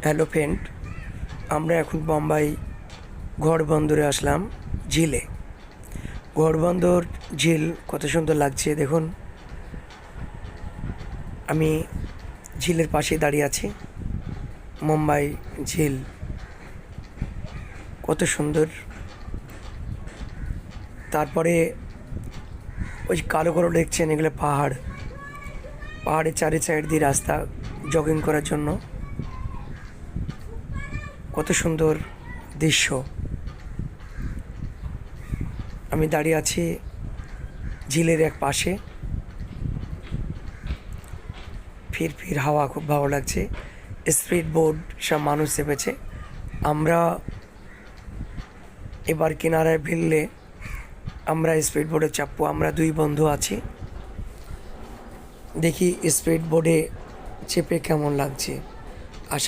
Hello friend, আমরা এখন বোম্বাই ঘোড়বন্দরে আসলাম ঝিলে। ঘোড়বন্দর ঝিল কত সুন্দর লাগছে দেখুন। আমি ঝিলের পাশে দাঁড়িয়ে আছি। মুম্বাই ঝিল কত সুন্দর। তারপরে ওই কালো কালো দেখছেন, এগুলো পাহাড়। পাহাড়ের চারি সাইড দিয়ে রাস্তা জগিং করার জন্য। কত সুন্দর দৃশ্য। আমি দাঁড়িয়ে আছি ঝিলের এক পাশে। ফির ফির হাওয়া খুব ভালো লাগছে। স্পিড বোট সব মানুষ চেপেছে। আমরা এবার কিনারায় ভিড়লে আমরা স্পিড বোটে চাপবো। আমরা দুই বন্ধু আছি। দেখি স্পিড বোটে চেপে কেমন লাগছে। আশা